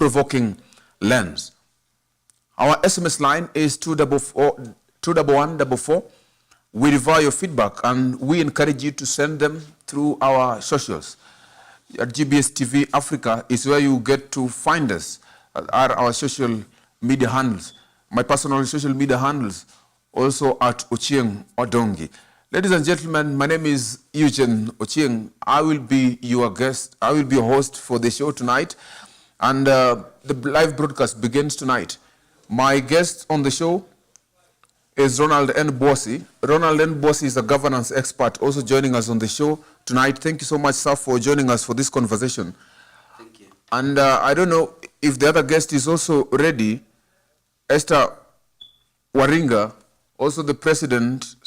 thought-provoking lens. Our SMS line is 21144. We review your feedback and we encourage you to send them through our socials. At GBS TV Africa is where you get to find us at our social media handles. My personal social media handles also at Ochieng Odongi. Ladies and gentlemen, my name is Eugene Ochieng. I will be your guest. I will be your host for the show tonight. And the live broadcast begins tonight. My guest on the show is Ronald N. Bossy. Ronald N. Bossy is a governance expert also joining us on the show tonight. Thank you so much, sir, for joining us for this conversation. Thank you. And I don't know if the other guest is also ready. Esther Waringa, also the president,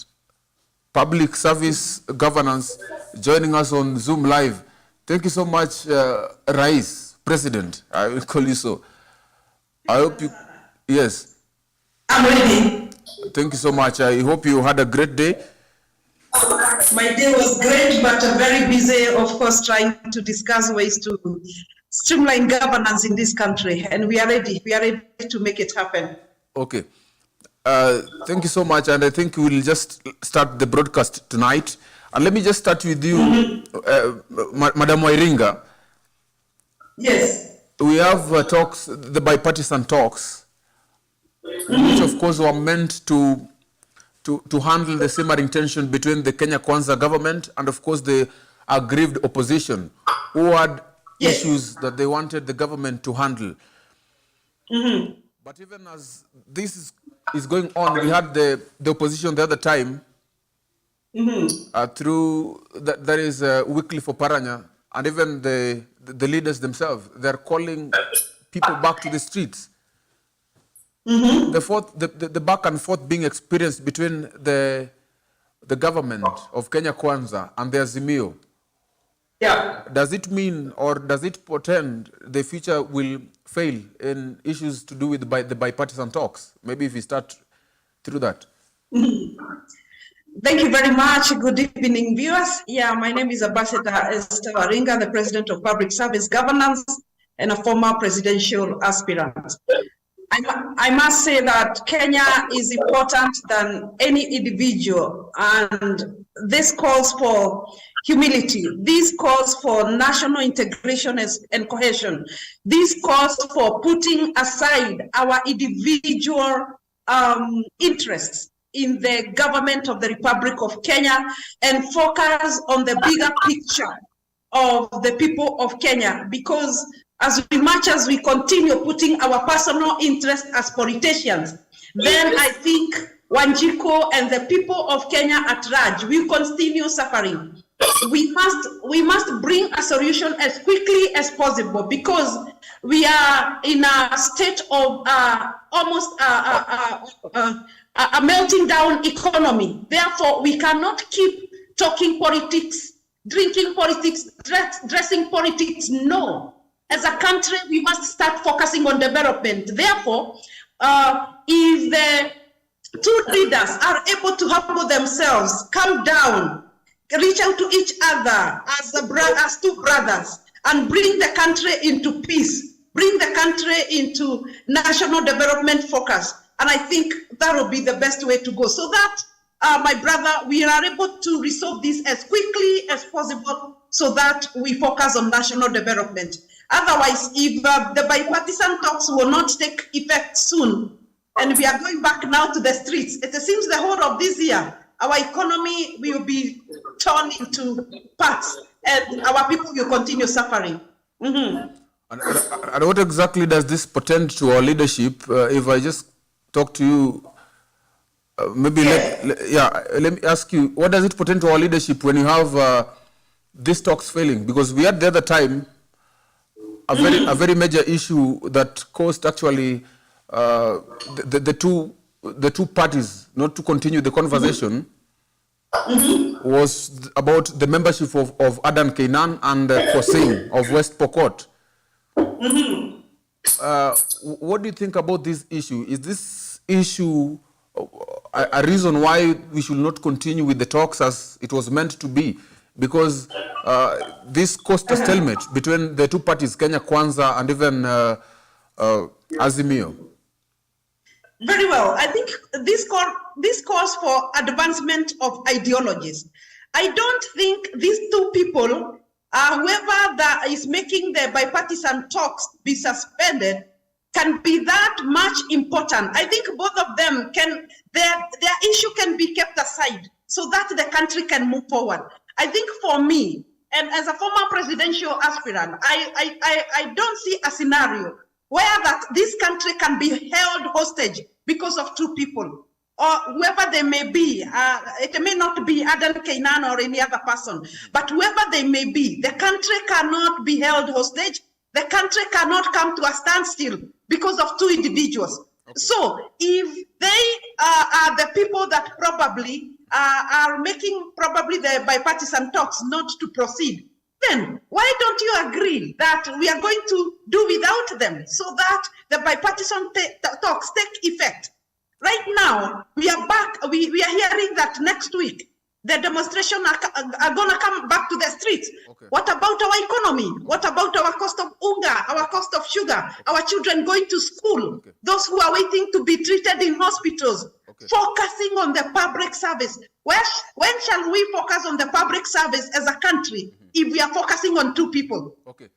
Public Service Governance, joining us on Zoom Live. Thank you so much, Rais, President. I will call you so. I hope you, yes. I'm ready. Thank you so much. I hope you had a great day. My day was great, but very busy, of course, trying to discuss ways to streamline governance in this country. And we are ready. We are ready to make it happen. Okay. Thank you so much. And I think we'll just start the broadcast tonight. And let me just start with you, Madam Waringa. Yes. We have talks, the bipartisan talks, which of course were meant to handle the simmering tension between the Kenya Kwanza government and of course the aggrieved opposition who had issues that they wanted the government to handle. But even as this is going on, we had the opposition the other time through, that is Wycliffe Oparanya, and even the leaders themselves, they're calling people back to the streets. The back and forth being experienced between the government of Kenya Kwanza and the Azimio. Yeah. Does it mean or does it portend the future will fail in issues to do with the bipartisan talks? Maybe if we start through that. Thank you very much. Good evening, viewers. Yeah, my name is Ambassador Esther Waringa, the President of Public Service Governance and a former presidential aspirant. I must say that Kenya is important than any individual, and this calls for humility. This calls for national integration and cohesion. This calls for putting aside our individual interests in the government of the Republic of Kenya and focus on the bigger picture of the people of Kenya, because as much as we continue putting our personal interests as politicians, then I think Wanjiku and the people of Kenya at large will continue suffering. We must bring a solution as quickly as possible, because we are in a state of almost a melting down economy. Therefore, we cannot keep talking politics, drinking politics, dressing politics. No. As a country, we must start focusing on development. Therefore, if the two leaders are able to humble themselves, calm down, reach out to each other as two brothers, and bring the country into peace, bring the country into national development focus, and I think that will be the best way to go. So that, my brother, we are able to resolve this as quickly as possible so that we focus on national development. Otherwise, if the bipartisan talks will not take effect soon, and we are going back now to the streets, it seems the whole of this year, our economy will be torn into parts, and our people will continue suffering. And what exactly does this portend to our leadership? If I just talk to you, maybe let me ask you, what does it portend to our leadership when you have these talks failing? Because we had the other time a very major issue that caused actually the two parties not to continue the conversation was about the membership of Adan Keynan and Hossein of West Pokot. What do you think about this issue? Is this issue a reason why we should not continue with the talks as it was meant to be? Because this caused a stalemate between the two parties, Kenya Kwanza and even Azimio. Very well. I think this calls for advancement of ideologies. I don't think these two people, whoever that is making the bipartisan talks be suspended, can be that much important. I think both of them can, their issue can be kept aside so that the country can move forward. I think for me, and as a former presidential aspirant, I don't see a scenario where that this country can be held hostage because of two people, or whoever they may be. It may not be Adan Kainan or any other person, but whoever they may be, the country cannot be held hostage. The country cannot come to a standstill because of two individuals. Okay. So if they are the people that probably are making probably the bipartisan talks not to proceed, then why don't you agree that we are going to do without them so that the bipartisan talks take effect? Right now, we are back, we are hearing that next week, the demonstrations are going to come back to the streets. Okay. What about our economy? What about our cost of unga, our cost of sugar, our children going to school, those who are waiting to be treated in hospitals, focusing on the public service? When shall we focus on the public service as a country if we are focusing on two people? Okay.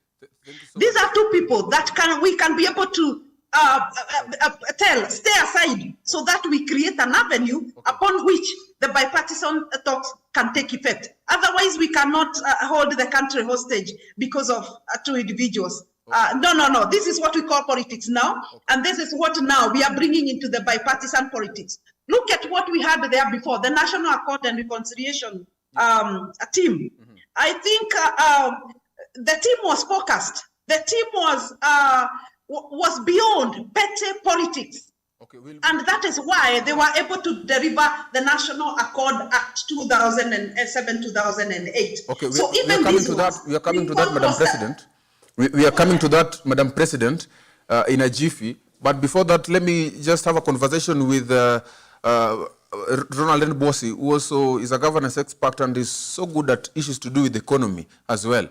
These are two people that we can be able to stay aside so that we create an avenue upon which the bipartisan talks can take effect. Otherwise, we cannot hold the country hostage because of two individuals. No. This is what we call politics now, and this is what now we are bringing into the bipartisan politics. Look at what we had there before, the National Accord and Reconciliation team. I think the team was focused. The team was beyond petty politics. And that is why they were able to deliver the National Accord Act 2007-2008. Okay, we are coming to that, Madam President. We are coming to that, Madam President, in a jiffy. But before that, let me just have a conversation with Ronald Nbosi, who also is a governance expert and is so good at issues to do with the economy as well.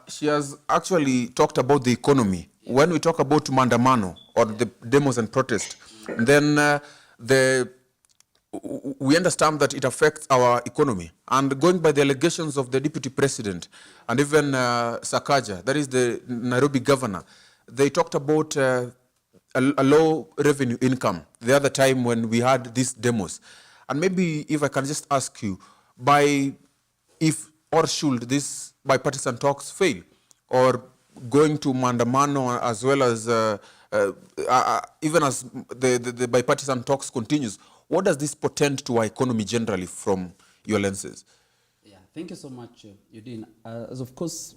She has actually talked about the economy. When we talk about Mandamano or the demos and protests, then we understand that it affects our economy. And going by the allegations of the Deputy President and even Sakaja, that is the Nairobi governor, they talked about a low revenue income the other time when we had these demos. And maybe if I can just ask you, should these bipartisan talks fail, or going to Mandamano as well as even as the bipartisan talks continues, what does this portend to our economy generally from your lenses? Yeah, thank you so much, Eugene. As of course,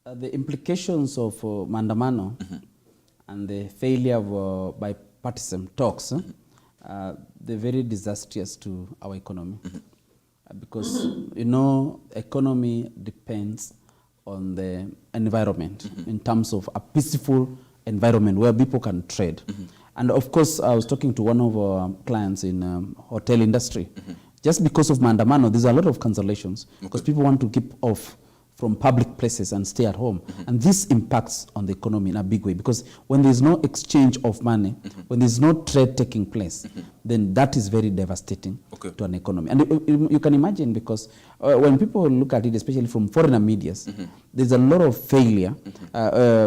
the implications of Mandamano and the failure of bipartisan talks, they're very disastrous to our economy. Because, economy depends on the environment in terms of a peaceful environment where people can trade. And of course, I was talking to one of our clients in hotel industry. Just because of Mandamano, there's a lot of cancellations because people want to keep off from public places and stay at home. And this impacts on the economy in a big way because when there's no exchange of money, when there's no trade taking place, then that is very devastating to an economy. And you can imagine because when people look at it, especially from foreigner medias, there's a lot of failure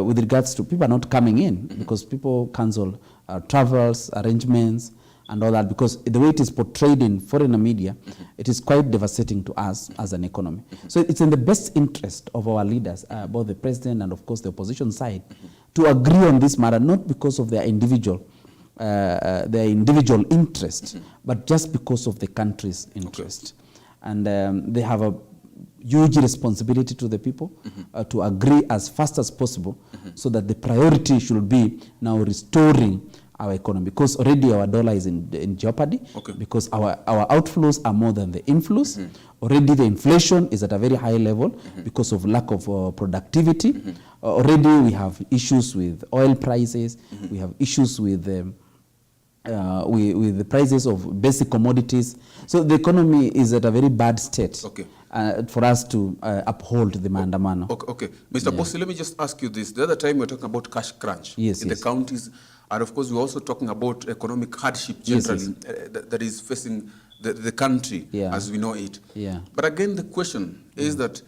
with regards to people are not coming in because people cancel travels, arrangements, and all that, because the way it is portrayed in foreign media, it is quite devastating to us as an economy. So it's in the best interest of our leaders, both the president and of course the opposition side, to agree on this matter, not because of their individual interest, but just because of the country's interest. And they have a huge responsibility to the people to agree as fast as possible so that the priority should be now restoring our economy, because already our dollar is in jeopardy, because our outflows are more than the inflows. Already the inflation is at a very high level because of lack of productivity. Already we have issues with oil prices, we have issues with with the prices of basic commodities. So the economy is at a very bad state. Okay. For us to uphold the maandamano. Okay. Mr. Bossi, let me just ask you this. The other time we were talking about cash crunch in the counties, and of course we're also talking about economic hardship generally that is facing the country as we know it. Yeah. But again, the question is that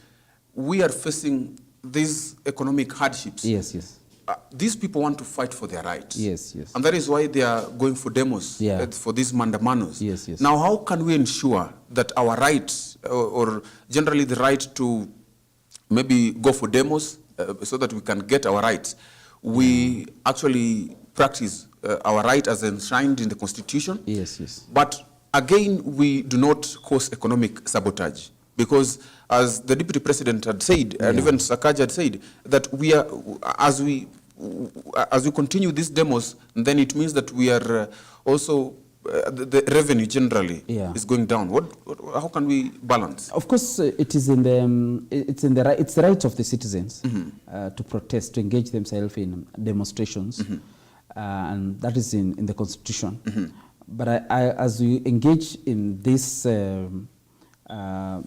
we are facing these economic hardships. Yes. These people want to fight for their rights. Yes. And that is why they are going for demos, for these mandamanos. Yes. Now, how can we ensure that our rights, or generally the right to maybe go for demos so that we can get our rights, we actually practice our right as enshrined in the Constitution? Yes. But again, we do not cause economic sabotage. Because as the Deputy President had said, and even Sakaja had said, that we are, as we continue these demos, then it means that we are also, the revenue generally is going down. How can we balance? Of course, it is in the, it's the right of the citizens to protest, to engage themselves in demonstrations, and that is in the Constitution. But as we engage in this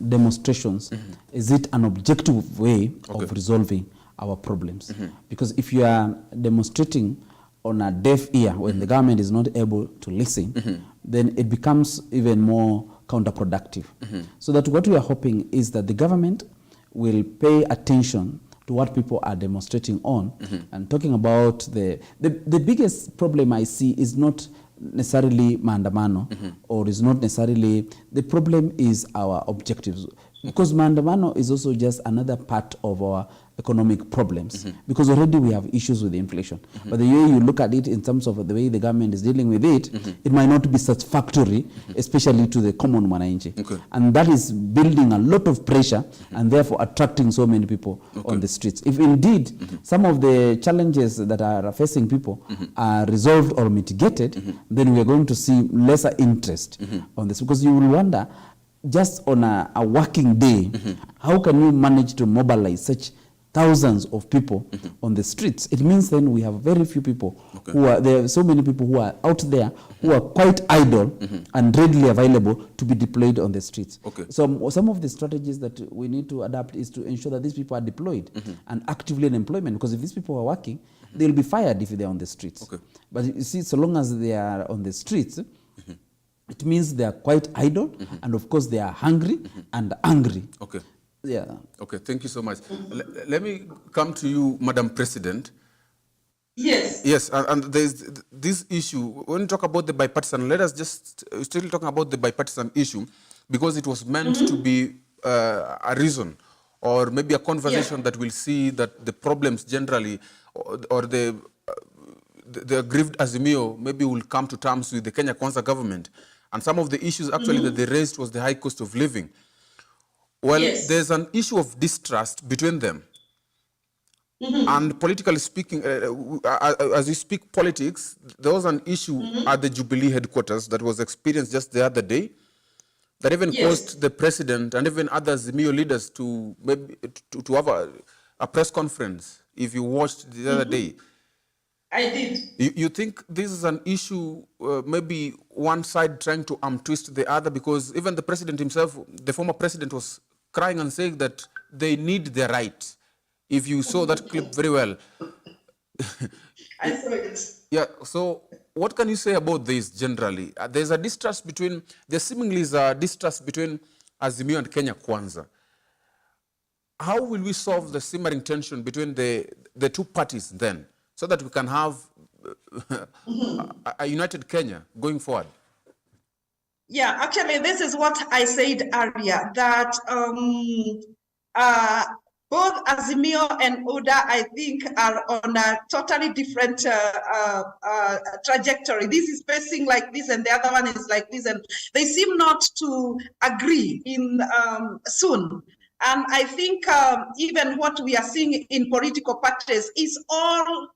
demonstrations, is it an objective way of resolving our problems? Because if you are demonstrating on a deaf ear when the government is not able to listen, then it becomes even more counterproductive. So that what we are hoping is that the government will pay attention to what people are demonstrating on, and talking about the biggest problem I see is not necessarily maandamano, or is not necessarily, the problem is our objectives. Because maandamano is also just another part of our economic problems, because already we have issues with inflation. But the way you look at it in terms of the way the government is dealing with it, it might not be satisfactory, especially to the common mwananchi. And that is building a lot of pressure and therefore attracting so many people on the streets. If indeed some of the challenges that are facing people are resolved or mitigated, then we are going to see lesser interest on this. Because you will wonder, just on a working day, how can you manage to mobilize such thousands of people on the streets? It means then we have very few people who are, there are so many people who are out there who are quite idle and readily available to be deployed on the streets. So some of the strategies that we need to adapt is to ensure that these people are deployed and actively in employment, because if these people are working, they'll be fired if they're on the streets. But you see, so long as they are on the streets, it means they are quite idle, and of course they are hungry and angry. Okay, thank you so much. Let me come to you, Madam President. Yes, and there's this issue. When you talk about the bipartisan, let us just still talking about the bipartisan issue, because it was meant to be a reason, or maybe a conversation that will see that the problems generally, or the aggrieved Azimio maybe will come to terms with the Kenya Kwanza government. And some of the issues actually that they raised was the high cost of living. Well, there's an issue of distrust between them. And politically speaking, as we speak politics, there was an issue at the Jubilee headquarters that was experienced just the other day, that even caused the president and even other Azimio leaders to maybe to have a press conference, if you watched the other day. I did. You think this is an issue, maybe one side trying to twist the other, because even the president himself, the former president, was crying and saying that they need their right. If you saw that clip very well. I saw it. Yeah, so what can you say about this generally? There's a distrust between, there seemingly is a distrust between Azimio and Kenya Kwanza. How will we solve the simmering tension between the two parties then, so that we can have a united Kenya going forward? Yeah, actually, this is what I said earlier, that both Azimio and UDA, I think, are on a totally different trajectory. This is facing like this, and the other one is like this, and they seem not to agree in soon. And I think even what we are seeing in political parties is all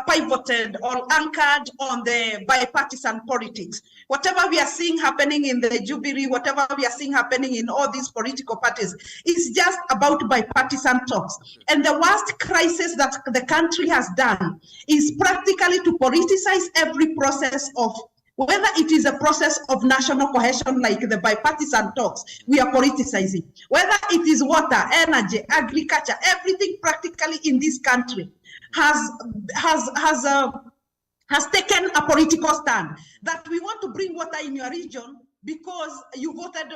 pivoted or anchored on the bipartisan politics. Whatever we are seeing happening in the Jubilee, whatever we are seeing happening in all these political parties, is just about bipartisan talks. And the worst crisis that the country has done is practically to politicize every process of Whether it is a process of national cohesion like the bipartisan talks, we are politicizing. Whether it is water, energy, agriculture, everything practically in this country has taken a political stand that we want to bring water in your region because you voted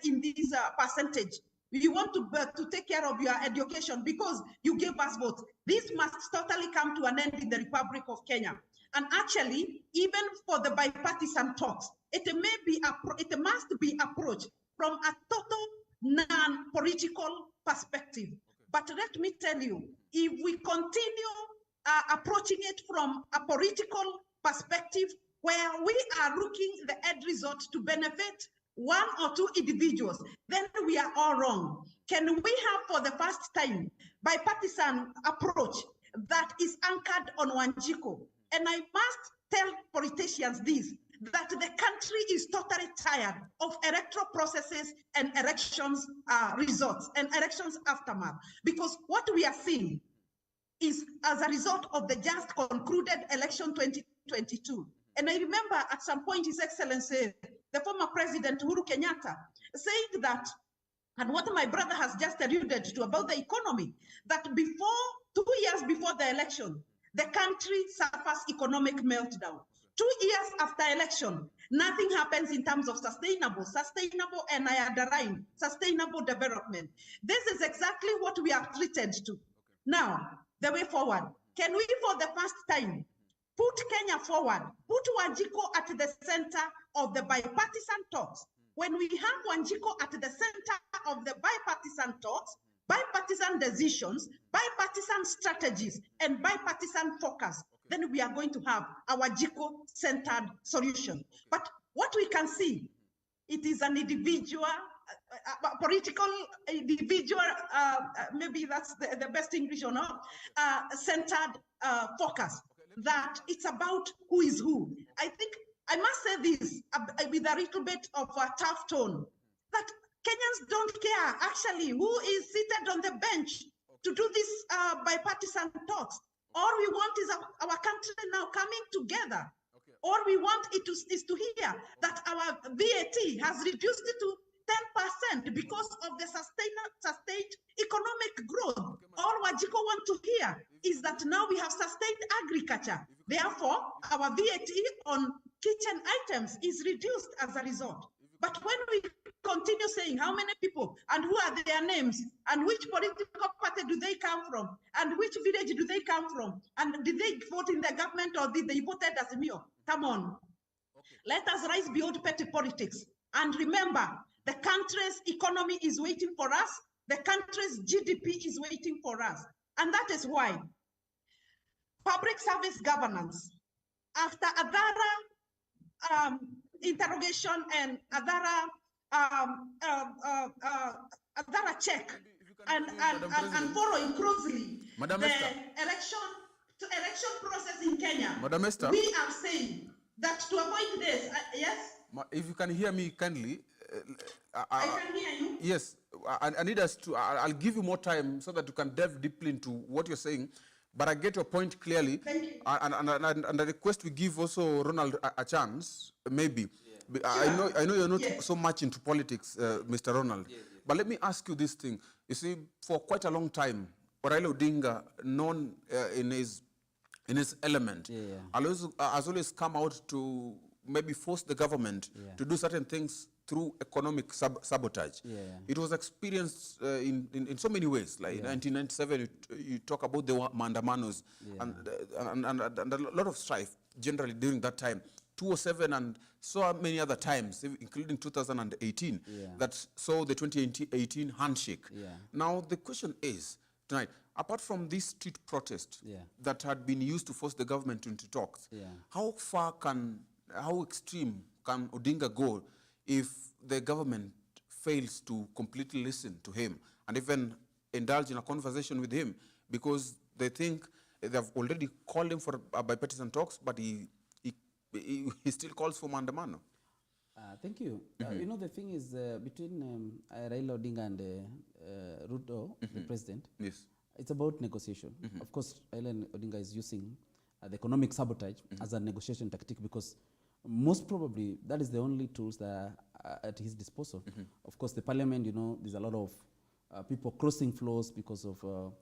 in this percentage. We want to take care of your education because you gave us votes. This must totally come to an end in the Republic of Kenya. And actually, even for the bipartisan talks, it must be approached from a total non-political perspective. But let me tell you, if we continue approaching it from a political perspective, where we are looking the end result to benefit one or two individuals, then we are all wrong. Can we have, for the first time, bipartisan approach that is anchored on Wanjiko? And I must tell politicians this, that the country is totally tired of electoral processes and elections results and elections aftermath, because what we are seeing is as a result of the just concluded election 2022. And I remember at some point His Excellency, the former President Uhuru Kenyatta, saying that, and what my brother has just alluded to about the economy, that 2 years before the election, the country suffers economic meltdown. 2 years after election, nothing happens in terms of sustainable, and I underline, sustainable development. This is exactly what we are treated to. Now, the way forward, can we for the first time put Kenya forward, put Wanjiko at the center of the bipartisan talks? When we have Wanjiko at the center of the bipartisan talks, bipartisan decisions, bipartisan strategies, and bipartisan focus, then we are going to have a Wanjiko-centered solution. But what we can see, it is an individual, political individual, maybe that's the best English or not, centered focus, that it's about who is who. I think I must say this with a little bit of a tough tone, that Kenyans don't care actually who is seated on the bench to do this bipartisan talks. All we want is our country now coming together. All we want is to hear that our VAT has reduced it to 10% because of the sustained economic growth. All Wanjiko want to hear is that now we have sustained agriculture. Therefore, our VAT on kitchen items is reduced as a result. But when we continue saying how many people and who are their names and which political party do they come from and which village do they come from and did they vote in the government or did they vote as a meal? Come on. Let us rise beyond petty politics and remember the country's economy is waiting for us. The country's GDP is waiting for us. And that is why public service governance, after Adara interrogation and Adara check and following closely Madam the Esther. election process in Kenya, Madam Esther, we are saying that to avoid this, yes? If you can hear me kindly. I can hear you. Yes, I need us to, I'll give you more time so that you can delve deeply into what you're saying, but I get your point clearly. Thank you. And I request we give also Ronald a chance, maybe. Sure. I know you're not Yes. so much into politics, Mr. Ronald, but let me ask you this thing. You see, for quite a long time, Raila Odinga, known in his element, has always come out to maybe force the government to do certain things through economic sabotage. It was experienced in so many ways. Like in 1997, you talk about the Mandamanos and a lot of strife generally during that time. 2007 and so many other times, including 2018, that saw the 2018 handshake. Now the question is, tonight, apart from this street protest that had been used to force the government into talks, how extreme can Odinga go if the government fails to completely listen to him and even indulge in a conversation with him, because they think they have already called him for bipartisan talks, but he still calls for Mandamano? Thank you. You know, the thing is between Raila Odinga and Ruto, the president, it's about negotiation. Of course, Raila Odinga is using the economic sabotage as a negotiation tactic, because most probably that is the only tools that are at his disposal. Of course, the parliament, you know, there's a lot of people crossing floors because of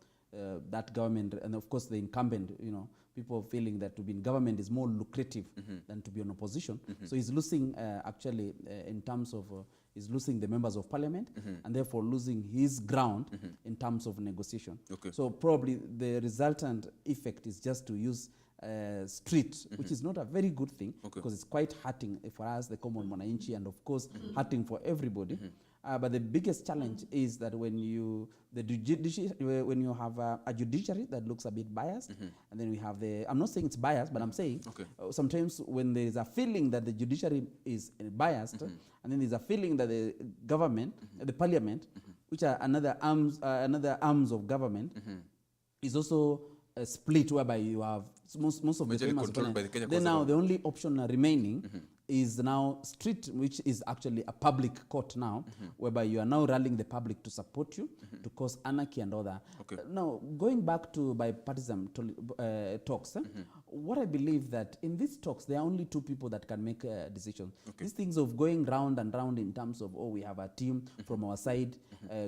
that government, and of course the incumbent, you know, people feeling that to be in government is more lucrative than to be in opposition. So he's losing actually in terms of he's losing the members of parliament and therefore losing his ground in terms of negotiation. Okay. So probably the resultant effect is just to use street, which is not a very good thing, because it's quite hurting for us, the common mwananchi, and of course hurting for everybody. But the biggest challenge is that when you have a judiciary that looks a bit biased, and then we have I'm not saying it's biased, but I'm saying sometimes when there is a feeling that the judiciary is biased, and then there's a feeling that the government, the parliament, which are another arms of government, is also split, whereby you have most of the famous controlled by the Kenya then Coast now of the only option remaining is now street, which is actually a public court now, whereby you are now rallying the public to support you, to cause anarchy and all that. Now, going back to bipartisan talks, what I believe that in these talks, there are only two people that can make decisions. These things of going round and round in terms of, oh, we have a team from our side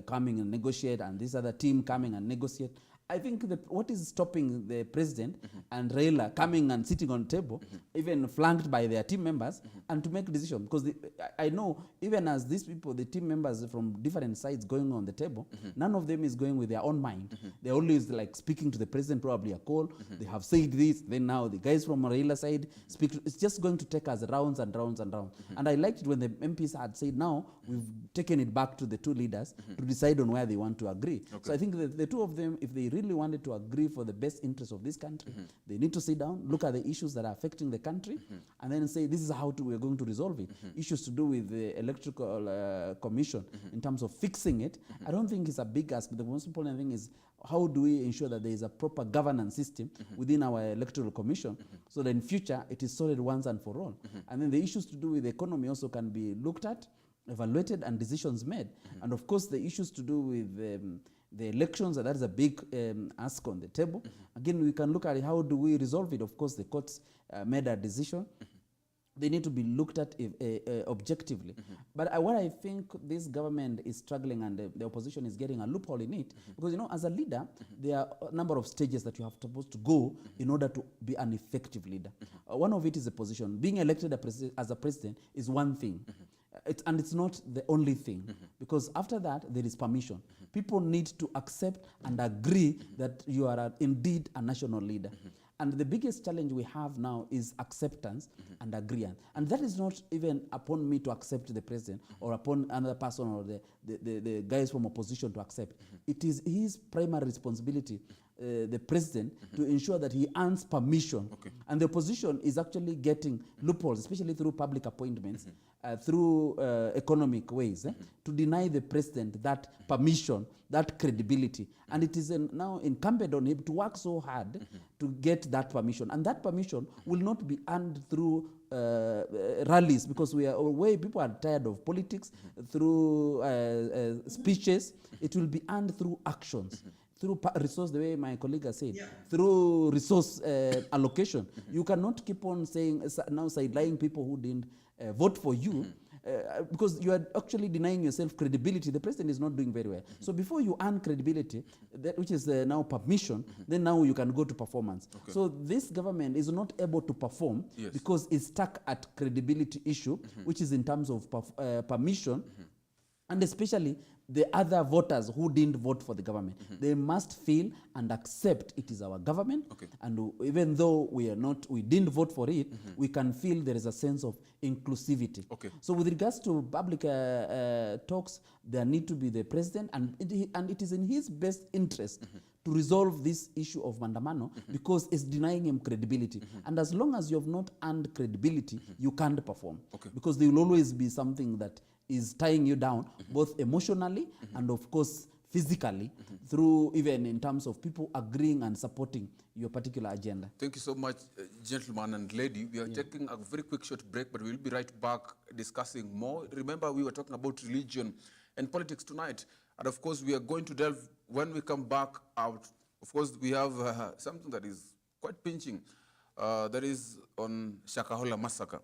coming and negotiate, and this other team coming and negotiate. I think what is stopping the president and Raila coming and sitting on the table, even flanked by their team members, and to make decisions? Because I know, even as these people, the team members from different sides going on the table, none of them is going with their own mind. They're always like speaking to the president, probably a call. They have said this, then now the guys from Raila side speak. It's just going to take us rounds and rounds and rounds. And I liked it when the MPs had said, now we've taken it back to the two leaders to decide on where they want to agree. So I think that the two of them, if they really wanted to agree for the best interest of this country, they need to sit down, look at the issues that are affecting the country, and then say, this is how we're going to resolve it. Issues to do with the electoral commission in terms of fixing it, I don't think it's a big ask. The most important thing is, how do we ensure that there is a proper governance system within our electoral commission, so that in future it is sorted once and for all. And then the issues to do with the economy also can be looked at, evaluated, and decisions made. And of course, the issues to do with the elections, that is a big ask on the table. Again, we can look at how do we resolve it. Of course, the courts made a decision. They need to be looked at objectively. But what I think this government is struggling, and the opposition is getting a loophole in it, because, you know, as a leader, there are a number of stages that you have supposed to go in order to be an effective leader. One of it is a position. Being elected as a president is one thing. And it's not the only thing, because after that there is permission. People need to accept and agree that you are indeed a national leader. And the biggest challenge we have now is acceptance and agreement. And that is not even upon me to accept the president, or upon another person, or the guys from opposition to accept. It is his primary responsibility, the president, to ensure that he earns permission. And the opposition is actually getting loopholes, especially through public appointments, through economic ways, to deny the president that permission, that credibility. And it is now incumbent on him to work so hard to get that permission. And that permission will not be earned through rallies, because people are tired of politics, through speeches. It will be earned through actions. Through resource, the way my colleague has said, through resource allocation. You cannot keep on saying, now sidelining people who didn't vote for you, because you are actually denying yourself credibility. The president is not doing very well. So before you earn credibility, which is now permission, then now you can go to performance. So this government is not able to perform because it's stuck at credibility issue, which is in terms of permission, and especially the other voters who didn't vote for the government. They must feel and accept it is our government. And even though we didn't vote for it, we can feel there is a sense of inclusivity. So with regards to public talks, there need to be the president, and it is in his best interest to resolve this issue of Maandamano, because it's denying him credibility. And as long as you have not earned credibility, you can't perform. Because there will always be something that is tying you down, both emotionally and of course physically, through even in terms of people agreeing and supporting your particular agenda. Thank you so much, gentleman and lady. We are taking a very quick short break, but we'll be right back discussing more. Remember, we were talking about religion and politics tonight. And of course, we are going to delve, when we come back out, of course, we have something that is quite pinching. That is on Shakahola massacre.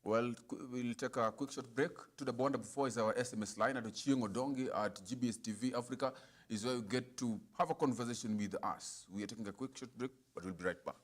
Well, we'll take a quick short break. To the Bonda before is our SMS line at Chieng Odongi at GBS TV Africa is where you get to have a conversation with us. We are taking a quick short break, but we'll be right back.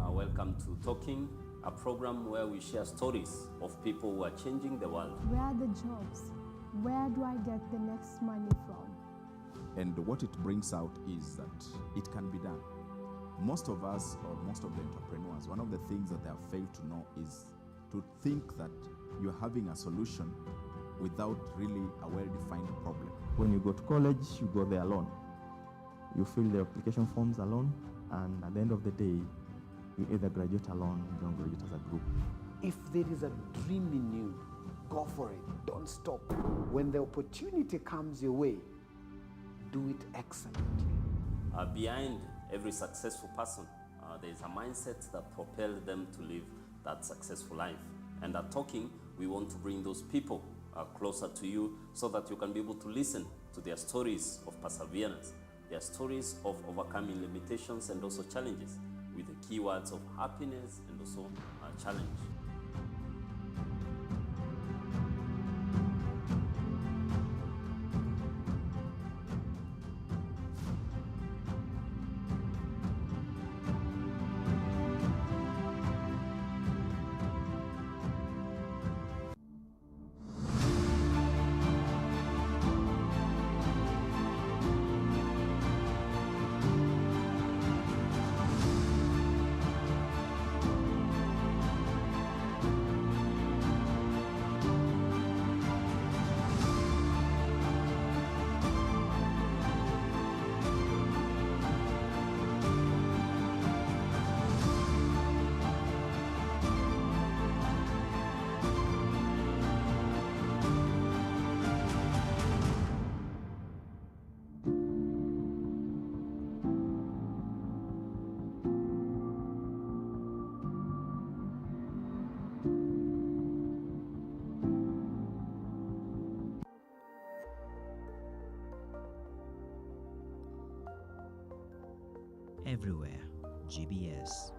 Welcome to Talking, a program where we share stories of people who are changing the world. Where are the jobs? Where do I get the next money from? And what it brings out is that it can be done. Most of us, or most of the entrepreneurs, one of the things that they have failed to know is to think that you're having a solution without really a well-defined problem. When you go to college, you go there alone. You fill the application forms alone, and at the end of the day, you either graduate alone or you don't graduate as a group. If there is a dream in you, go for it. Don't stop. When the opportunity comes your way, do it excellently. Behind every successful person, there is a mindset that propels them to live that successful life. And at Talking, we want to bring those people closer to you so that you can be able to listen to their stories of perseverance, their stories of overcoming limitations and also challenges, with the keywords of happiness and also challenge. Everywhere, GBS.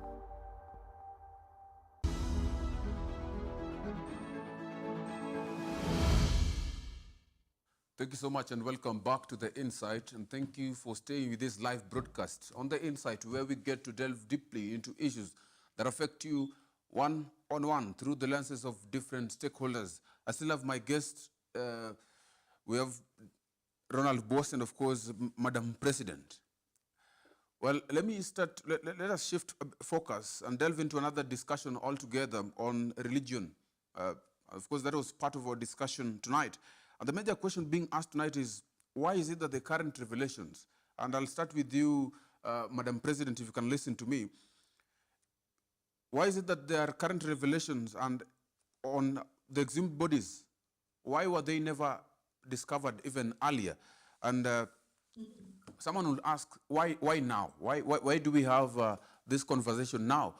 Thank you so much and welcome back to The Insight, and thank you for staying with this live broadcast on The Insight, where we get to delve deeply into issues that affect you one-on-one through the lenses of different stakeholders. I still have my guests. We have Ronald Boss and, of course, Madam President. Well, let me start, let us shift focus and delve into another discussion altogether on religion. Of course, that was part of our discussion tonight. And the major question being asked tonight is, why is it that the current revelations, and I'll start with you, Madam President, if you can listen to me. Why is it that there are current revelations and on the exhumed bodies, why were they never discovered even earlier? And someone will ask, why now? Why do we have this conversation now?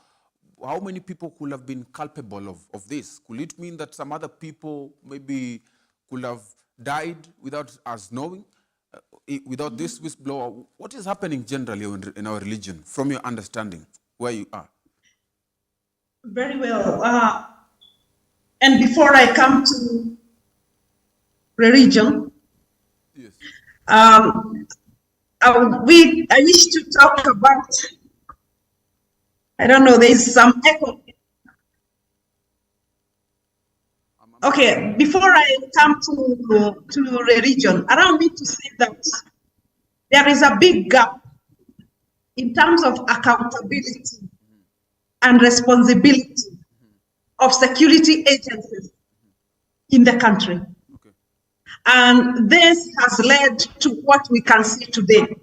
How many people could have been culpable of this? Could it mean that some other people maybe could have died without us knowing, without this whistleblower? What is happening generally in our religion, from your understanding, where you are? Very well. And before I come to religion, Yes. I wish to talk about, I don't know, there is some echo. Okay, before I come to religion, allow me to say that there is a big gap in terms of accountability and responsibility of security agencies in the country. Okay. And this has led to what we can see today.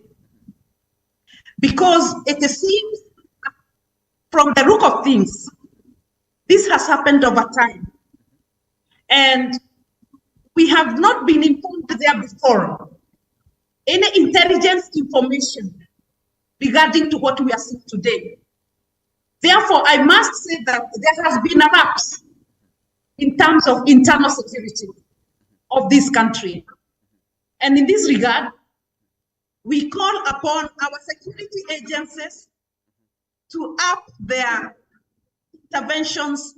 because it seems from the look of things, this has happened over time. And we have not been informed there before. Any intelligence information regarding to what we are seeing today. Therefore, I must say that there has been a lapse in terms of internal security of this country. And in this regard, we call upon our security agencies to up their interventions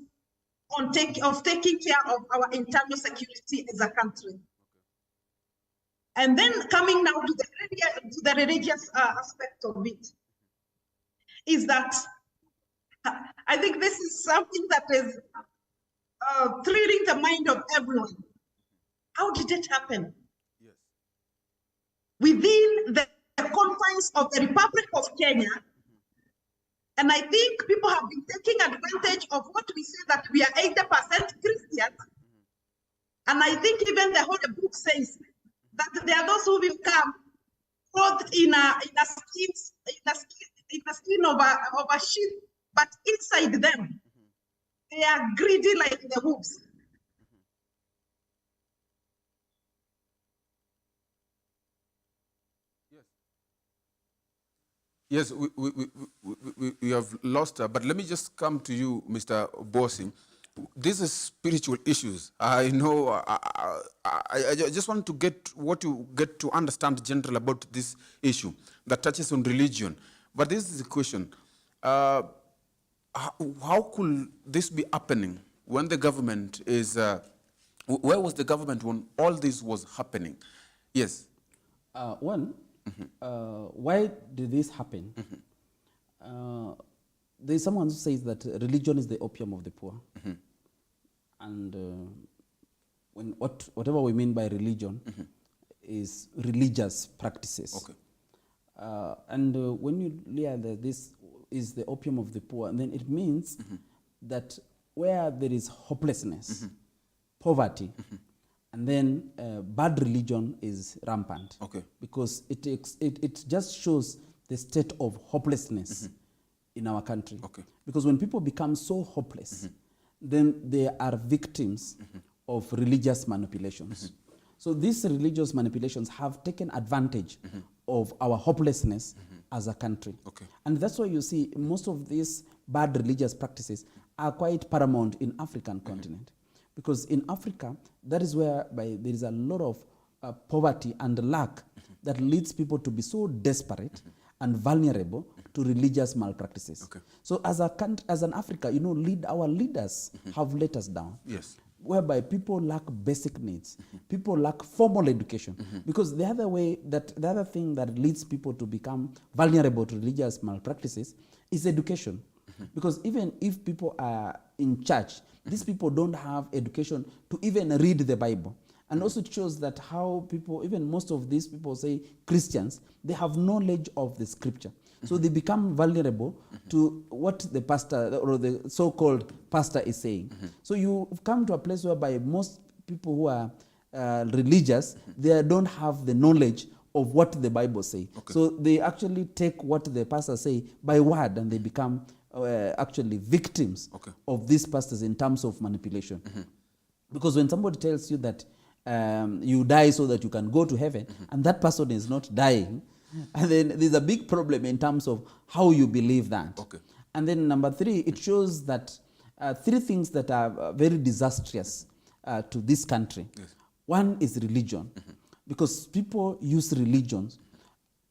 on taking care of our internal security as a country. And then coming now to the religious aspect of it, is that I think this is something that is thrilling the mind of everyone. How did it happen? Yes. Within the confines of the Republic of Kenya, and I think people have been taking advantage of what we say that we are 80% Christians. And I think even the Holy Book says that there are those who will come clothed in a skin of a sheep, but inside them, they are greedy like the wolves. Yes, we have lost her, but let me just come to you, Mr. Bossing. These are spiritual issues. I know, I just want to get what you get to understand generally about this issue that touches on religion. But this is the question. How could this be happening when the government is, where was the government when all this was happening? Yes. Why did this happen? There's someone who says that religion is the opium of the poor. And whatever we mean by religion is religious practices. Okay. And when you hear that this is the opium of the poor, then it means that where there is hopelessness, poverty, and then bad religion is rampant. Okay. Because it just shows the state of hopelessness in our country. Okay. Because when people become so hopeless, then they are victims of religious manipulations. So these religious manipulations have taken advantage of our hopelessness as a country. Okay. And that's why you see most of these bad religious practices are quite paramount in African continent. Because in Africa, that is where there is a lot of poverty and lack that leads people to be so desperate and vulnerable to religious malpractices. Okay. So as an Africa, you know, our leaders have let us down. Yes. Whereby people lack basic needs, people lack formal education, because the other thing that leads people to become vulnerable to religious malpractices is education. Because even if people are in church, these people don't have education to even read the Bible. And also it shows that how people, even most of these people say Christians, they have knowledge of the scripture. So they become vulnerable to what the pastor or the so-called pastor is saying. So you've come to a place whereby most people who are religious, they don't have the knowledge of what the Bible says. Okay. So they actually take what the pastor say by word, and they become actually victims of these pastors in terms of manipulation. Because when somebody tells you that you die so that you can go to heaven, and that person is not dying, and then there's a big problem in terms of how you believe that. Okay. And then number 3, it shows that 3 things that are very disastrous to this country. Yes. One is religion, because people use religions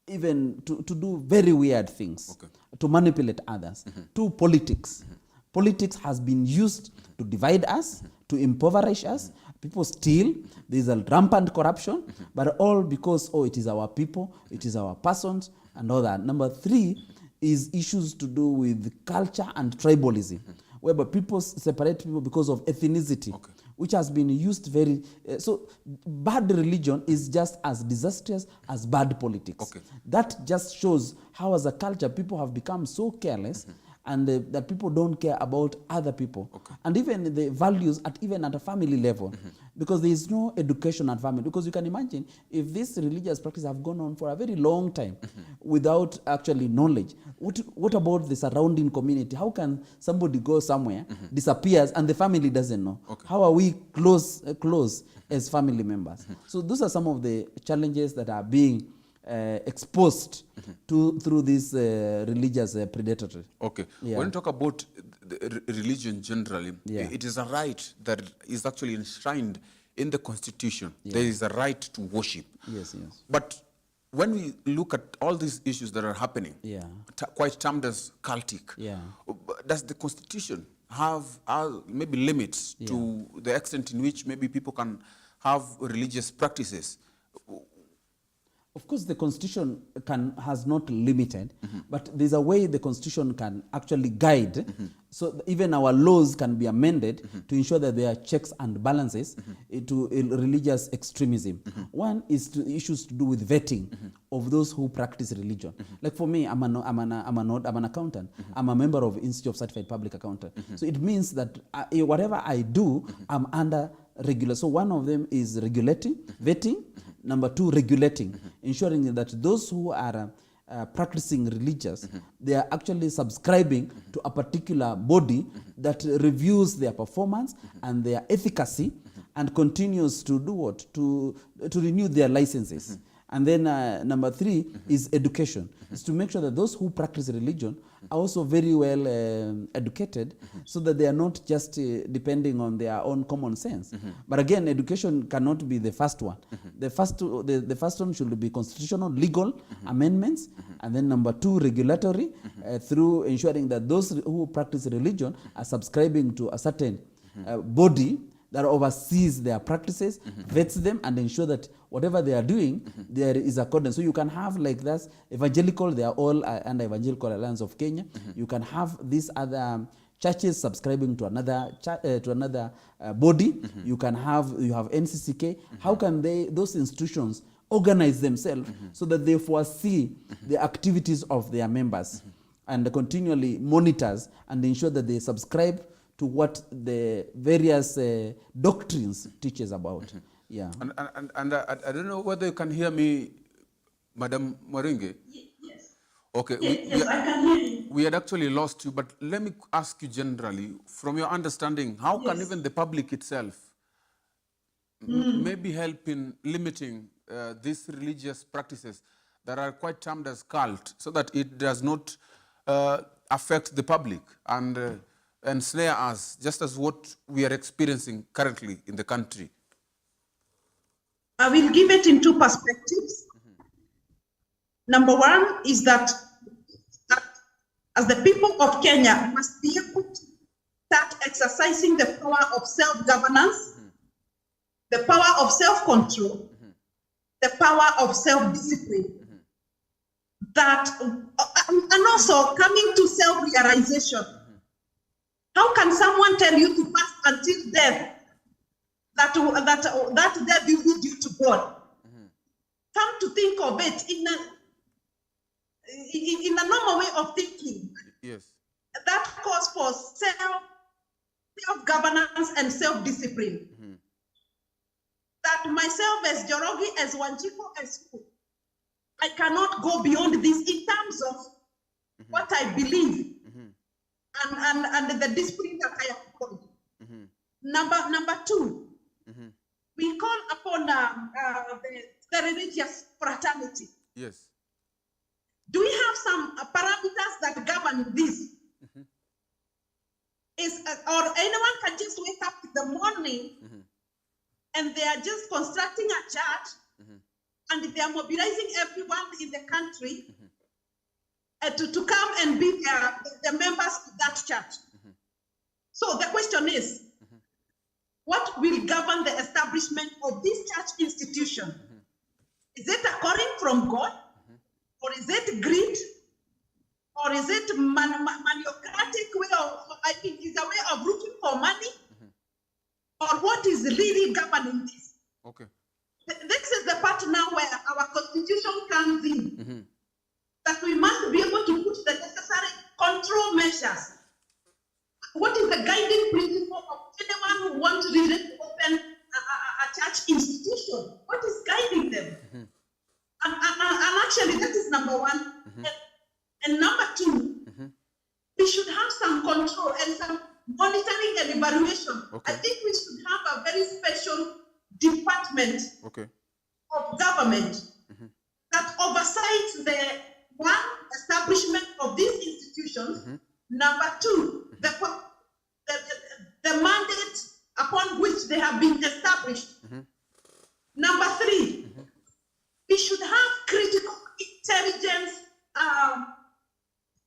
even to do very weird things, to manipulate others. 2, politics. Politics has been used to divide us, to impoverish us. People steal. There's a rampant corruption, but all because, it is our people, it is our persons, and all that. Number 3 is issues to do with culture and tribalism, whereby people separate people because of ethnicity, which has been used very... so bad religion is just as disastrous as bad politics. That just shows how, as a culture, people have become so careless and that people don't care about other people, and even the values even at a family level, because there is no education at family. Because you can imagine if this religious practice have gone on for a very long time without actually knowledge, what about the surrounding community? How can somebody go somewhere, disappears, and the family doesn't know? How are we close as family members? So those are some of the challenges that are being exposed through this religious predatory. Okay. Yeah. When you talk about the religion generally, Yeah. it is a right that is actually enshrined in the Constitution. There is a right to worship. Yes. But when we look at all these issues that are happening, Yeah. Quite termed as cultic, Yeah. does the Constitution have maybe limits to the extent in which maybe people can have religious practices? Of course, the Constitution has not limited, but there's a way the Constitution can actually guide, so even our laws can be amended to ensure that there are checks and balances to religious extremism. One is issues to do with vetting of those who practice religion. Like for me, I'm an accountant. I'm a member of Institute of Certified Public Accountant. So it means that whatever I do, I'm under regular. So one of them is regulating, vetting. Number two, regulating, ensuring that those who are practicing religious, they are actually subscribing to a particular body that reviews their performance and their efficacy and continues to do what? To renew their licenses. And then number three is education. It's to make sure that those who practice religion are also very well educated, so that they are not just depending on their own common sense. But again, education cannot be the first one. The first one should be constitutional, legal amendments, and then number two, regulatory, through ensuring that those who practice religion are subscribing to a certain body that oversees their practices, vets them, and ensure that whatever they are doing, there is accordance. So you can have like that, evangelical, they are all under Evangelical Alliance of Kenya. You can have these other churches subscribing to another body. You have NCCK. How can those institutions organize themselves so that they foresee the activities of their members and continually monitors and ensure that they subscribe to what the various doctrines teaches about. Yeah. And I don't know whether you can hear me, Madam Mwaringe. Yes. Okay. Yes, I can hear you. We had actually lost you, but let me ask you generally, from your understanding, how can even the public itself maybe help in limiting these religious practices that are quite termed as cult, so that it does not affect the public and ensnare us, just as what we are experiencing currently in the country? I will give it in two perspectives. Number one is that as the people of Kenya must be able to start exercising the power of self-governance, the power of self-control, the power of self-discipline, that, and also coming to self-realization. How can someone tell you to fast until death, that death will lead you to God? Come to think of it in a normal way of thinking. Yes. That calls for self-governance and self-discipline. That myself as Jorogi, as Wanjiku, as who, I cannot go beyond this in terms of what I believe and the discipline that I have called. Number two, we call upon the religious fraternity. Yes. Do we have some parameters that govern this? Or anyone can just wake up in the morning and they are just constructing a church and they are mobilizing everyone in the country to come and be the members of that church. So the question is, what will govern the establishment of this church institution? Is it a calling from God? Or is it greed? Or is it maniocratic way is a way of looking for money? Or what is really governing this? Okay. This is the part now where our constitution comes in. That we must be able to put the necessary context control measures. What is the guiding principle of anyone who wants really to open a church institution? What is guiding them? And actually, that is number one. And number two, we should have some control and some monitoring and evaluation. Okay. I think we should have a very special department Okay. of government that oversees the one, establishment of these institutions. Number two, the mandate upon which they have been established. Number three, we should have critical intelligence,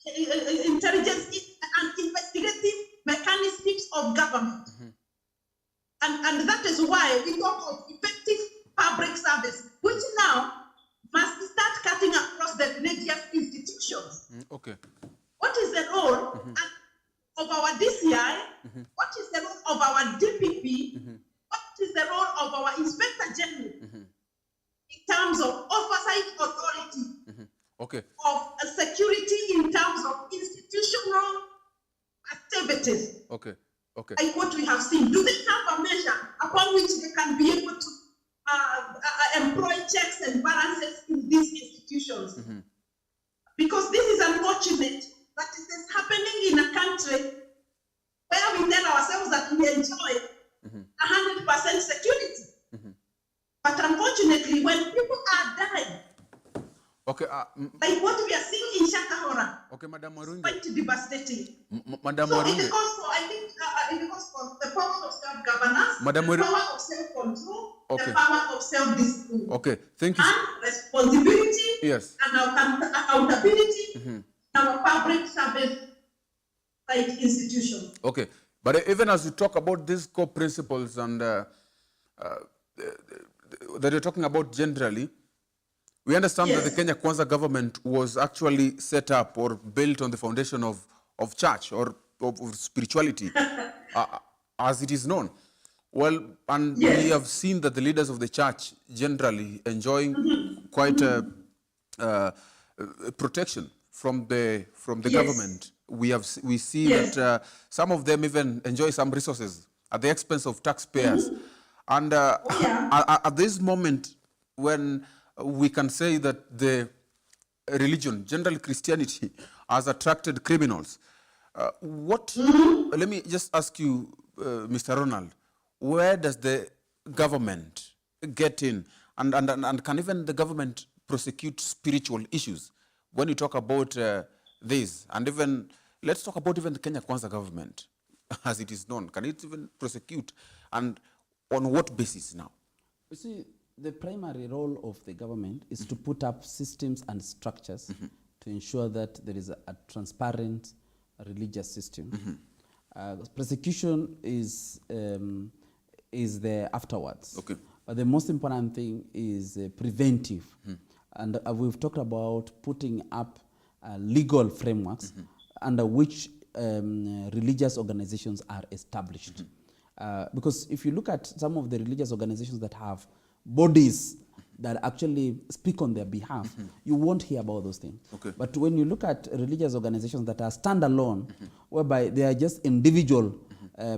and investigative mechanisms of government. And that is why we talk of effective public service, which now must start cutting across the religious institutions. Okay. What is the role of our DCI? What is the role of our DPP? What is the role of our Inspector General in terms of oversight authority, Okay. of security in terms of institutional activities? Okay. Okay. Like what we have seen. Do they have a measure upon which they can be able to employ checks and balances in these institutions? Because this is unfortunate that it is happening in a country where we tell ourselves that we enjoy 100% security. But unfortunately, when people are dying, Okay. like what we are seeing in Shakahora, Okay, Madam Warunge. quite devastating. Madam So it Warunge. calls for, I think, it calls for the power of self-governance, Madam the Waru- power of self-control, Okay. the power of self-discipline, Okay. Thank you. and responsibility Yes. and accountability in our public service like institutions. Okay. But even as you talk about these core principles and that you're talking about generally, we understand that the Yes. Kenya Kwanza government was actually set up or built on the foundation of church or of spirituality, as it is known. Well, and Yes. we have seen that the leaders of the church generally enjoying quite protection from the Yes. government. We see Yes. that some of them even enjoy some resources at the expense of taxpayers. And Yeah. at this moment, when we can say that the religion, generally Christianity, has attracted criminals, let me just ask you, Mr. Ronald, where does the government get in? And can even the government prosecute spiritual issues? When you talk about this, and even, let's talk about even the Kenya Kwanza government, as it is known. Can it even prosecute? And on what basis now? You see, the primary role of the government is to put up systems and structures to ensure that there is a transparent religious system. Prosecution is there afterwards. Okay. But the most important thing is preventive. And we've talked about putting up legal frameworks under which religious organizations are established. Because if you look at some of the religious organizations that have bodies that actually speak on their behalf, you won't hear about those things. Okay. But when you look at religious organizations that are standalone, whereby they are just individual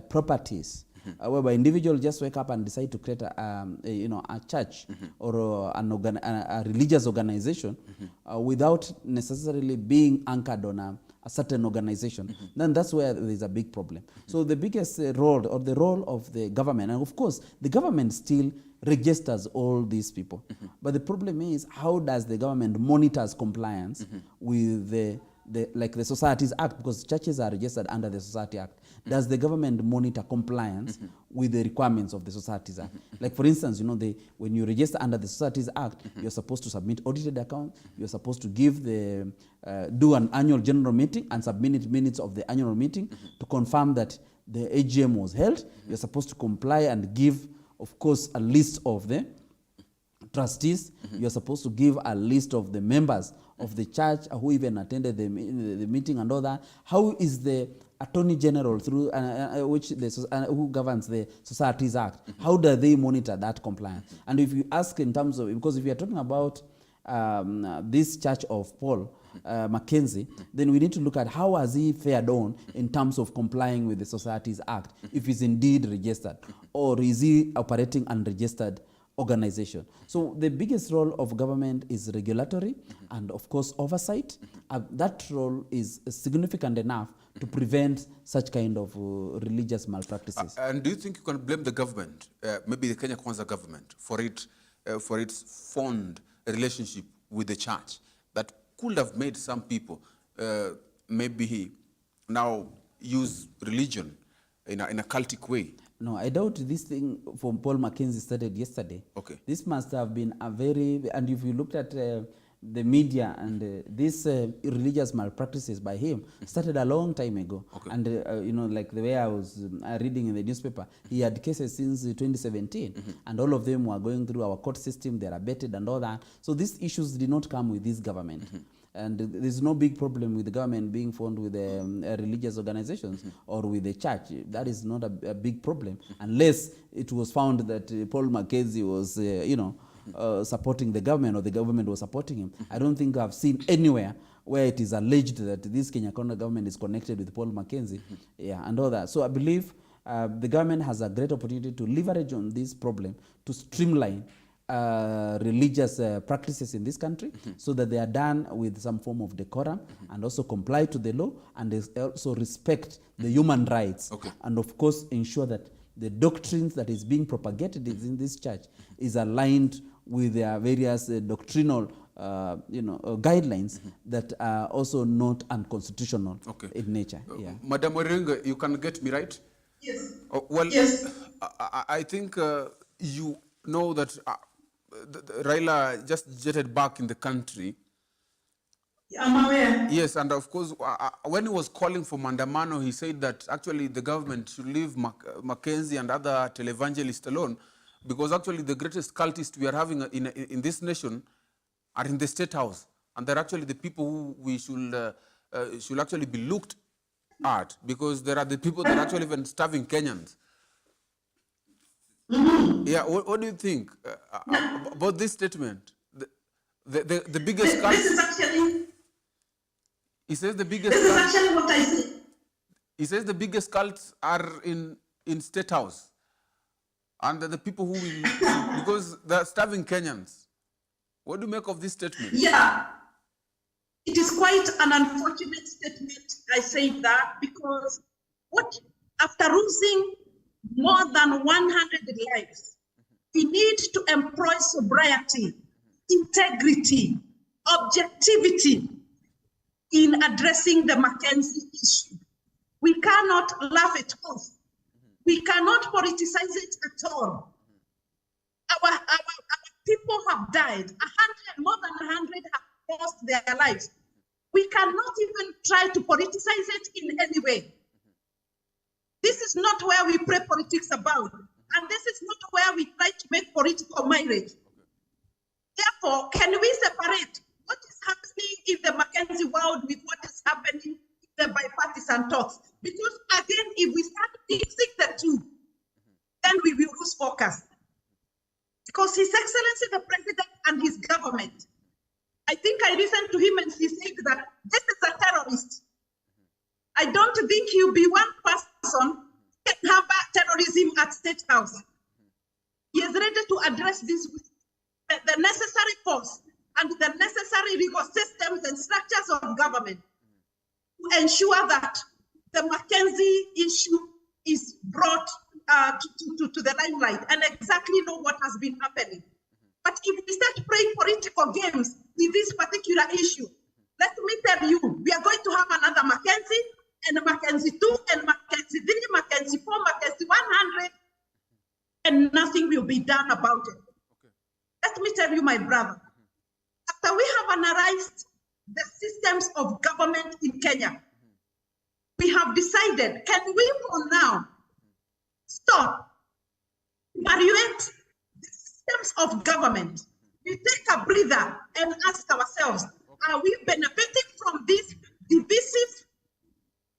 properties, whereby individuals just wake up and decide to create a church or a religious organization without necessarily being anchored on a certain organization, then that's where there's a big problem. So the biggest role, or the role of the government, and of course the government still registers all these people, but the problem is, how does the government monitors compliance with the Societies Act, because churches are registered under the Society Act? Does the government monitor compliance with the requirements of the Societies Act? Like, for instance, when you register under the Societies Act, you're supposed to submit audited accounts, you're supposed to give do an annual general meeting and submit minutes of the annual meeting to confirm that the AGM was held. You're supposed to comply and give, of course, a list of the trustees. You're supposed to give a list of the members of the church who even attended the meeting and all that. How is the Attorney General, through who governs the Societies Act, how do they monitor that compliance? And if you ask in terms of, because if you're talking about this church of Paul Mackenzie, then we need to look at how has he fared on in terms of complying with the Societies Act, if he's indeed registered, or is he operating unregistered organization. So the biggest role of government is regulatory and of course oversight. That role is significant enough to prevent such kind of religious malpractices. And do you think you can blame the government, maybe the Kenya Kwanza government, for its fond relationship with the church that could have made some people maybe now use religion in a cultic way? No, I doubt this thing from Paul Mackenzie started yesterday. Okay. This must have been a very, and if you looked at the media and these religious malpractices by him started a long time ago. Okay. And you know, like the way I was reading in the newspaper, he had cases since 2017, and all of them were going through our court system. They are abated and all that. So these issues did not come with this government. And there's no big problem with the government being formed with religious organizations or with the church. That is not a big problem, unless it was found that Paul Mackenzie was, supporting the government, or the government was supporting him. I don't think I've seen anywhere where it is alleged that this Kenya Kwanza government is connected with Paul Mackenzie, and all that. So I believe the government has a great opportunity to leverage on this problem to streamline religious practices in this country, so that they are done with some form of decorum and also comply to the law, and they also respect the human rights, and of course ensure that the doctrines that is being propagated in this church is aligned with their various doctrinal guidelines that are also not unconstitutional in nature. Madam Waringa, you can get me right? Yes. Yes. I think you know that Raila just jetted back in the country. I'm aware. Yes, and of course, when he was calling for Mandamano, he said that actually the government should leave Mackenzie and other televangelists alone, because actually the greatest cultists we are having in this nation are in the State House, and they're actually the people who we should actually be looked at, because there are the people that are actually even starving Kenyans. Yeah, what do you think about this statement? The biggest cult. This is actually. He says the biggest. This is actually what I say. He says the biggest cults are in State House, and the people who will, because they're starving Kenyans. What do you make of this statement? Yeah, it is quite an unfortunate statement. I say that because after losing more than 100 lives, we need to employ sobriety, integrity, objectivity in addressing the Mackenzie issue. We cannot laugh it off. We cannot politicize it at all. Our people have died. More than 100 have lost their lives. We cannot even try to politicize it in any way. This is not where we play politics about, and this is not where we try to make political mileage. Therefore, can we separate what is happening in the Mackenzie world with what is happening in the bipartisan talks? Because again, if we start mixing the two, then we will lose focus. Because His Excellency the President and his government, I think I listened to him and he said that this is a terrorist. I don't think he'll be one person who can have terrorism at State House. He is ready to address this with the necessary force and the necessary legal systems and structures of government to ensure that the Mackenzie issue is brought to the limelight and exactly know what has been happening. But if we start playing political games with this particular issue, let me tell you, we are going to have another Mackenzie, and Mackenzie 2, and Mackenzie 3, Mackenzie 4, Mackenzie 100, and nothing will be done about it. Let me tell you, my brother, after we have analyzed the systems of government in Kenya, we have decided, can we for now stop, evaluate the systems of government? We take a breather and ask ourselves, are we benefiting from this divisive,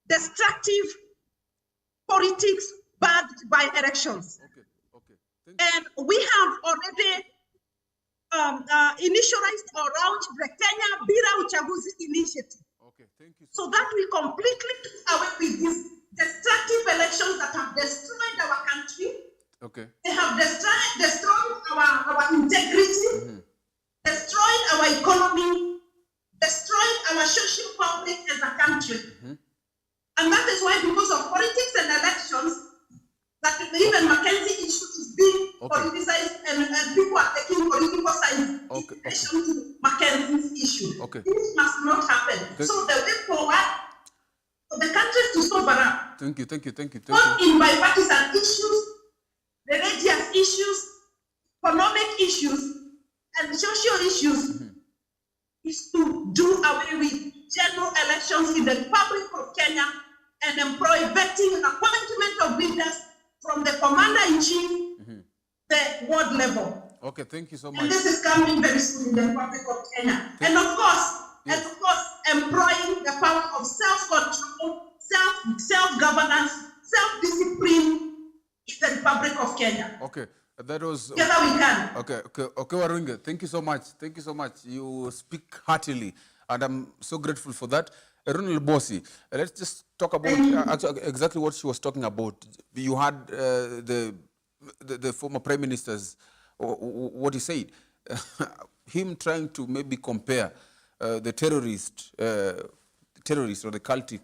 destructive politics backed by elections? And we have already initialized around the Kenya Bila Uchaguzi initiative. Okay, thank you So that we completely do away with these destructive elections that have destroyed our country. Okay. They have destroyed our integrity, destroyed our economy, destroyed our social fabric as a country. And that is why, because of politics and elections, that even Mackenzie issue is being politicized and people are taking political sides in relation to Mackenzie's issue. Okay. This must not happen. So the way forward for the country to sober up, Thank you. not in bipartisan issues, religious issues, economic issues, and social issues, is to do away with general elections in the Republic of Kenya and employ vetting and appointment of leaders from the commander-in-chief, the ward level. Okay, thank you so much. And this is coming very soon in the Republic of Kenya. And of course, employing the power of self-control, self-governance, self-discipline in the Republic of Kenya. Okay, that was... Together we can. Okay, Waruinga, thank you so much. You speak heartily, and I'm so grateful for that. Ronald Bossi, let's just talk about exactly what she was talking about. You had the former Prime Minister's, what he said, him trying to maybe compare the terrorist or the cultic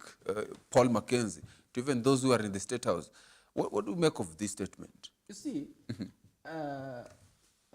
Paul Mackenzie to even those who are in the State House. What do you make of this statement? You see,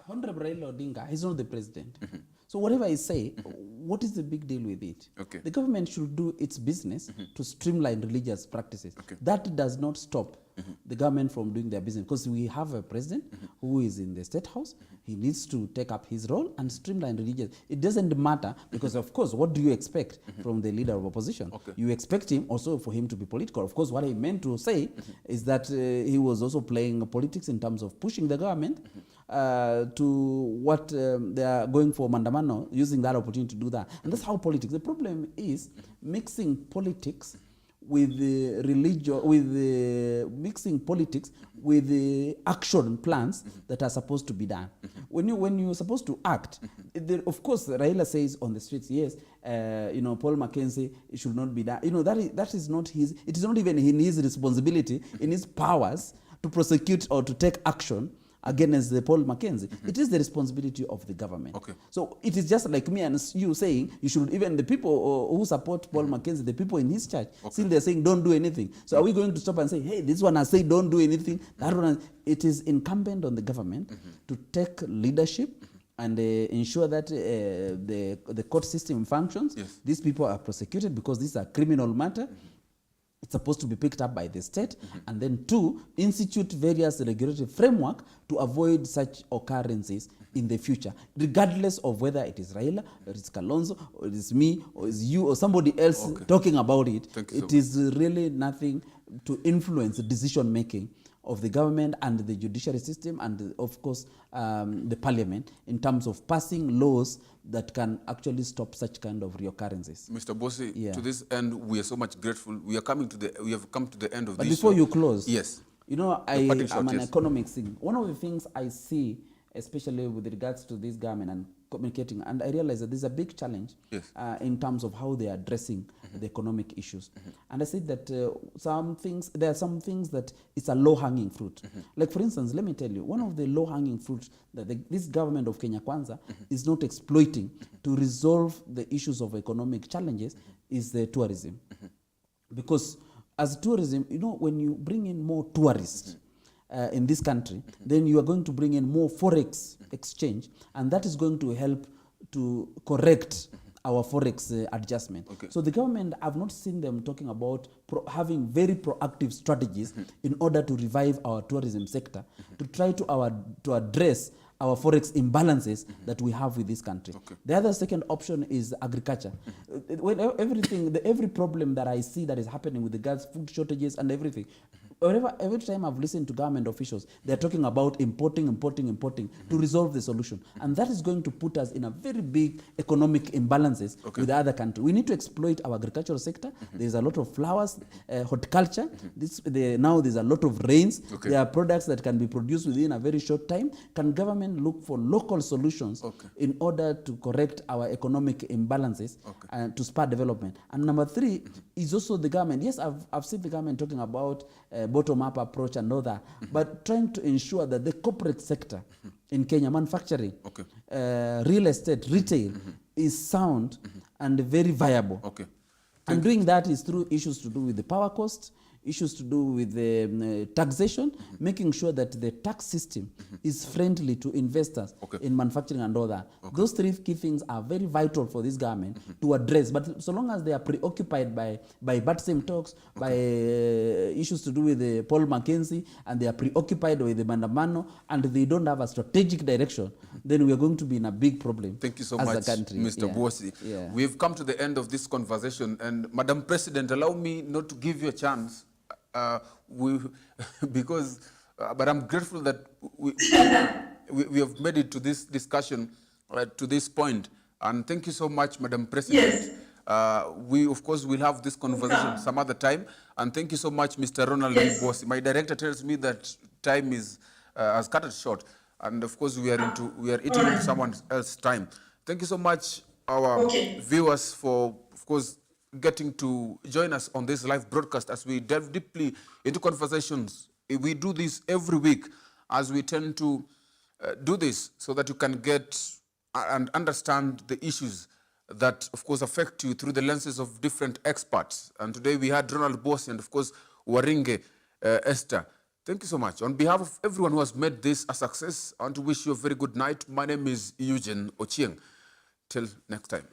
Honorable Raila Odinga, he's not the president. So whatever I say, what is the big deal with it? Okay. The government should do its business to streamline religious practices. That does not stop the government from doing their business, because we have a president who is in the State House. He needs to take up his role and streamline religious. It doesn't matter, because of course, what do you expect from the leader of opposition? You expect him also for him to be political. Of course, what I meant to say is that he was also playing politics in terms of pushing the government to what they are going for Mandamano, using that opportunity to do that. And that's how politics. The problem is mixing politics with the religion, with the mixing politics with the action plans that are supposed to be done. When you're supposed to act, of course, Raila says on the streets, yes, Paul Mackenzie, it should not be done. That is not his. It is not even in his responsibility, in his powers to prosecute or to take action against the Paul Mackenzie. It is the responsibility of the government. So it is just like me and you saying you should, even the people who support Paul Mackenzie, the people in his church, still they're saying don't do anything. So are we going to stop and say, hey, this one has said don't do anything? That one, it is incumbent on the government to take leadership and ensure that the court system functions. These people are prosecuted because these are criminal matter. It's supposed to be picked up by the state, and then 2, institute various regulatory framework to avoid such occurrences in the future, regardless of whether it is Raila, or it's Kalonzo, or it is me, or it's you, or somebody else talking about it. It is really nothing to influence the decision making of the government and the judiciary system and, of course, the parliament in terms of passing laws that can actually stop such kind of reoccurrences. Mr. Bossi, to this end, we are so much grateful. We have come to the end of this. But before you close, yes, I'm an economics thing. One of the things I see, especially with regards to this government and communicating, and I realize that there's a big challenge in terms of how they are addressing the economic issues. And I said that there are some things that it's a low-hanging fruit. Like, for instance, let me tell you, one of the low-hanging fruits that this government of Kenya Kwanza is not exploiting to resolve the issues of economic challenges is the tourism. Because as tourism, when you bring in more tourists, in this country, then you are going to bring in more forex exchange, and that is going to help to correct our forex adjustment. So the government, I've not seen them talking about having very proactive strategies in order to revive our tourism sector, to try to address our forex imbalances that we have with this country. The other second option is agriculture. When every problem that I see that is happening with the gas, food shortages and everything, every time I've listened to government officials, they're talking about importing to resolve the solution. And that is going to put us in a very big economic imbalances with other countries. We need to exploit our agricultural sector. There's a lot of flowers, horticulture. Now there's a lot of rains. There are products that can be produced within a very short time. Can government look for local solutions in order to correct our economic imbalances and to spur development? And number three is also the government. Yes, I've seen the government talking about bottom-up approach and all that, but trying to ensure that the corporate sector in Kenya, manufacturing, real estate, retail, is sound and very viable. And doing that is through issues to do with the power cost, issues to do with the taxation, making sure that the tax system is friendly to investors in manufacturing and all that. Those three key things are very vital for this government to address. But so long as they are preoccupied by Batsem talks, by issues to do with the Paul Mackenzie, and they are preoccupied with the Mandamano, and they don't have a strategic direction, then we are going to be in a big problem. Thank you so as much, a country. Mr. Bosi. We've come to the end of this conversation, and Madam President, allow me not to give you a chance. But I'm grateful that we have made it to this discussion, to this point. And thank you so much, Madam President. We, of course, will have this conversation some other time. And thank you so much, Mr. Ronald Bosi. My director tells me that time has cut it short. And of course, we are eating into someone else's time. Thank you so much, our viewers, for, of course, getting to join us on this live broadcast as we delve deeply into conversations. We do this every week, as we tend to do this so that you can get and understand the issues that, of course, affect you through the lenses of different experts. And today we had Ronald Bosi and, of course, Waringe Esther. Thank you so much. On behalf of everyone who has made this a success, I want to wish you a very good night. My name is Eugene Ochieng. Till next time.